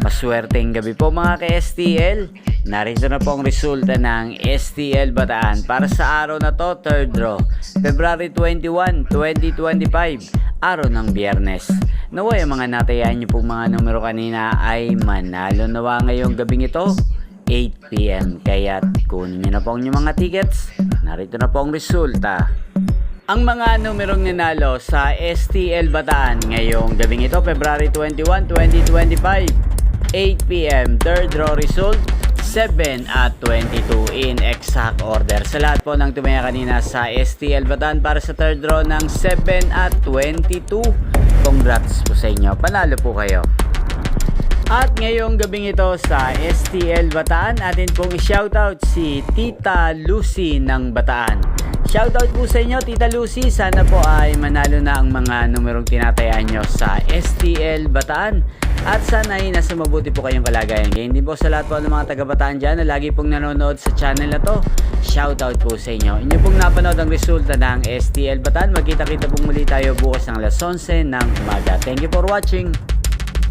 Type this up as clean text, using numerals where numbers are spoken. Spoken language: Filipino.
Maswerteng gabi po mga ka-STL. Narito na po ang resulta ng STL Bataan para sa araw na to, 3rd draw, February 21, 2025, araw ng Biyernes. Naway ang mga natayan nyo pong mga numero kanina ay manalo nawa ngayong gabing ito, 8 PM. Kaya kunin nyo na po ang inyong mga tickets. Narito na po ang resulta. Ang mga numerong nanalo sa STL Bataan ngayong gabing ito, February 21, 2025, 8 PM, 3rd draw result, 7 at 22 in exact order. Sa lahat po ng tumaya kanina sa STL Bataan para sa 3rd draw ng 7 at 22, congrats po sa inyo, panalo po kayo. At ngayong gabing ito sa STL Bataan, atin pong i-shoutout si Tita Lucy ng Bataan. Shoutout po sa inyo, Tita Lucy. Sana po ay manalo na ang mga numerong tinatayaan nyo sa STL Bataan. At sana ay nasa mabuti po kayong kalagayan. Ganyan din po sa lahat po ng mga taga-Bataan dyan na lagi pong nanonood sa channel na to. Shoutout po sa inyo. Inyo pong napanood ang resulta ng STL Bataan. Magkita-kita pong muli tayo bukas ng alas 11 ng umaga. Thank you for watching.